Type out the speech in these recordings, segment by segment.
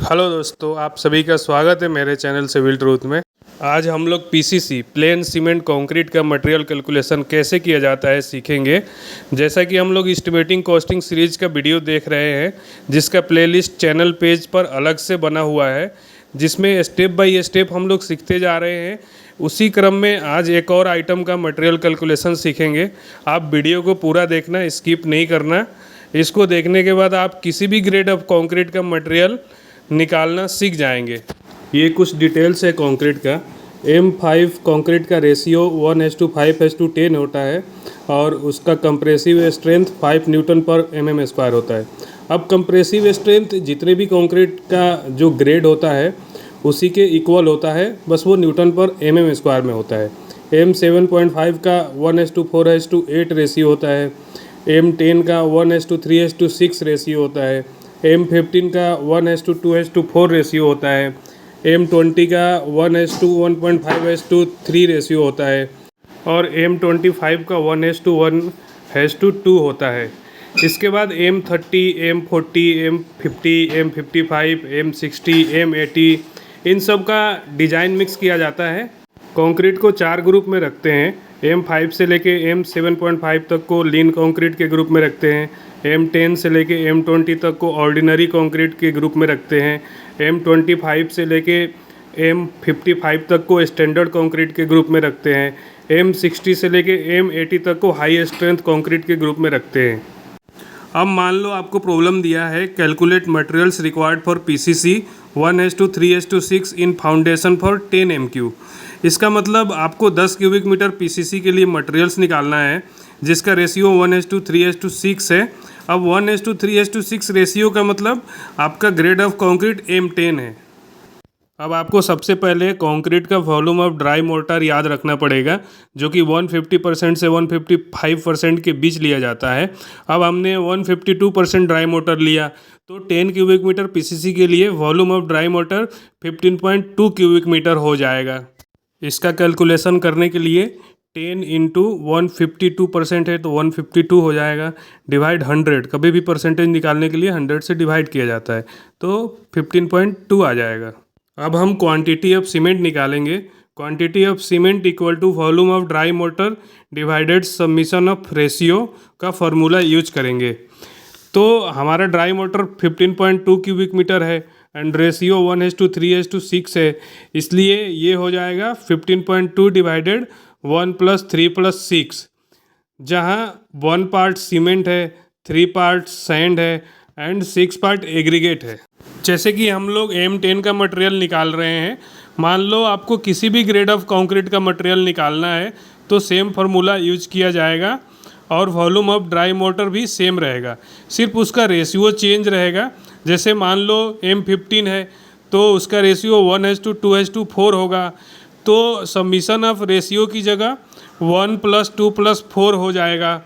Hello दोस्तों, आप सभी का स्वागत है मेरे चैनल सिविल ट्रूथ में। आज हम लोग पीसीसी प्लेन सीमेंट कंक्रीट का मटेरियल कैलकुलेशन कैसे किया जाता है सीखेंगे। जैसा कि हम लोग एस्टिमेटिंग कॉस्टिंग सीरीज का वीडियो देख रहे हैं, जिसका प्लेलिस्ट चैनल पेज पर अलग से बना हुआ है, जिसमें स्टेप बाय स्टेप हम लोग सीखते जा रहे हैं। उसी क्रम में आज एक और आइटम का मटेरियल कैलकुलेशन सीखेंगे। आप वीडियो को पूरा देखना, स्किप नहीं करना। इसको देखने के बाद आप किसी भी ग्रेड ऑफ कंक्रीट का मटेरियल निकालना सीख जाएंगे। ये कुछ डिटेल्स है कंक्रीट का। M5 कंक्रीट का रेशियो 1:5:10 होता है और उसका कंप्रेसिव स्ट्रेंथ 5 न्यूटन पर mm² होता है। अब कंप्रेसिव स्ट्रेंथ जितने भी कंक्रीट का जो ग्रेड होता है उसी के इक्वल होता है, बस वो न्यूटन पर mm² में होता है। M7.5 का 1:4:8 रेशियो होता है। M10 का 1:3:6 रेशियो होता है। M15 का 1:2:4 रेशियो होता है। M20 का 1:1.5:3 रेशियो होता है और M25 का 1:1:2 होता है। इसके बाद M30, M40, M50, M55, M60, M80 इन सब का डिज़ाइन मिक्स किया जाता है। कंक्रीट को 4 ग्रुप में रखते हैं। M5 से लेके M7.5 तक को लीन कंक्रीट के ग्रुप में रखते हैं। M10 से लेके M20 तक को ऑर्डिनरी कंक्रीट के ग्रुप में रखते हैं। M25 से लेके M55 तक को स्टैंडर्ड कंक्रीट के ग्रुप में रखते हैं। M60 से लेके M80 तक को हाई स्ट्रेंथ कंक्रीट के ग्रुप में रखते हैं। अब मान लो आपको प्रॉब्लम दिया है, calculate materials required for PCC 1:3:6 in foundation for 10 MQ। इसका मतलब आपको 10 क्यूबिक मीटर पीसीसी के लिए मटेरियल्स निकालना है, जिसका रेशियो 1:3:6 है। अब 1:3:6 रेशियो का मतलब आपका ग्रेड ऑफ कंक्रीट M10 है। अब आपको सबसे पहले कंक्रीट का वॉल्यूम ऑफ ड्राई मोर्टार याद रखना पड़ेगा, जो कि 150% से 155% के बीच लिया जाता है। अब हमने 152% ड्राई मोर्टार लिया, तो 10 क्यूबिक मीटर पीसीसी के लिए volume of dry mortar 15.2 cubic metre हो जाएगा। इसका कैलकुलेशन करने के लिए 10 इंटू 152% है तो 152 हो जाएगा, डिवाइड 100। कभी भी परसेंटेज निकालने के लिए 100 से डिवाइड किया जाता है, तो 15.2 आ जाएगा। अब हम क्वांटिटी ऑफ सीमेंट निकालेंगे। Quantity of cement equal to volume of dry mortar divided summation of ratio का फॉर्मूला यूज करेंगे। तो हमारा ड्राई मोर्टार 15.2 क्यूबिक मीटर है एंड रेशियो 1:3:6 है, इसलिए ये हो जाएगा 15.2 डिवाइडेड 1 + 3 + 6, जहाँ 1 पार्ट सीमेंट है, 3 पार्ट सैंड है एंड 6 पार्ट एग्रीगेट है। जैसे कि हम लोग M10 का मटेरियल निकाल रहे हैं, मान लो आपको किसी भी ग्रेड ऑफ कंक्रीट का मटेरियल निकालना है तो सेम फार्मूला यूज किया जाएगा और वॉल्यूम ऑफ ड्राई मोर्टार भी सेम रहेगा, सिर्फ उसका रेशियो चेंज रहेगा। जैसे मान लो M15 है तो उसका रेशियो 1:2:4 होगा, तो समीशन ऑफ रेशियो की जगह 1 + 2 + 4 हो जाएगा।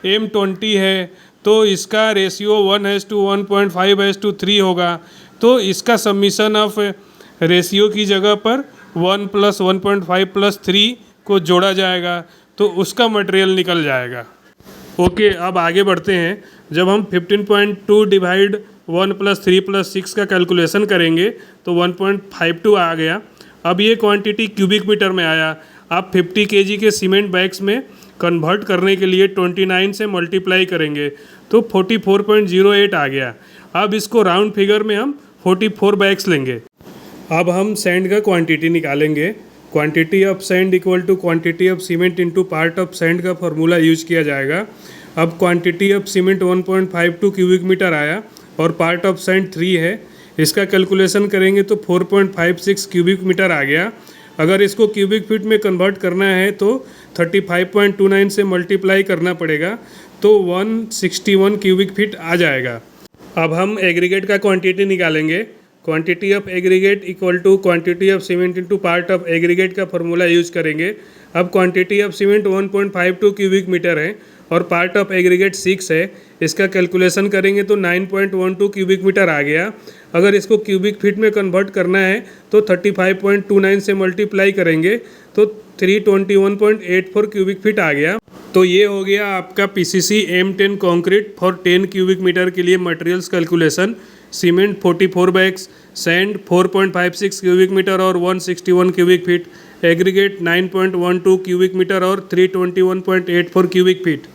M20 है तो इसका रेशियो 1:1.5:3 होगा, तो इसका समीशन ऑफ रेशियो की जगह पर 1 + 1.5 + 3 को जोड़ा जाएगा, तो उसका मटेरियल निकल जाएगा। ओके, अब आगे बढ़ते हैं। जब हम 15.2 डिवाइड 1 + 3 + 6 का कैलकुलेशन करेंगे तो 1.52 आ गया। अब ये क्वांटिटी क्यूबिक मीटर में आया। आप 50 kg के सीमेंट बैग्स में कन्वर्ट करने के लिए 29 से मल्टीप्लाई करेंगे तो 44.08 आ गया। अब इसको राउंड फिगर में हम 44 बैग्स लेंगे। अब हम सैंड का क्वांटिटी निकालेंगे। Quantity of sand equal to quantity of cement into part of sand का फॉर्मूला यूज किया जाएगा। अब quantity of cement 1.52 cubic metre आया और पार्ट ऑफ सैंड 3 है। इसका कैलकुलेशन करेंगे तो 4.56 क्यूबिक मीटर आ गया। अगर इसको क्यूबिक फीट में कन्वर्ट करना है तो 35.29 से मल्टीप्लाई करना पड़ेगा, तो 161 क्यूबिक फीट आ जाएगा। अब हम एग्रीगेट का क्वांटिटी निकालेंगे। Quantity of aggregate equal to quantity of cement into part of aggregate का फॉर्मूला यूज करेंगे। अब quantity of cement 1.52 cubic metre है और पार्ट ऑफ एग्रीगेट 6 है। इसका कैलकुलेशन करेंगे तो 9.12 क्यूबिक मीटर आ गया। अगर इसको क्यूबिक फीट में कन्वर्ट करना है तो 35.29 से मल्टीप्लाई करेंगे तो 321.84 क्यूबिक फीट आ गया। तो ये हो गया आपका PCC M10 concrete for 10 cubic metre के लिए materials calculation. Cement 44 bags, sand 4.56 cubic metre और 161 cubic feet, aggregate 9.12 cubic metre और 321.84 क्यूबिक फीट।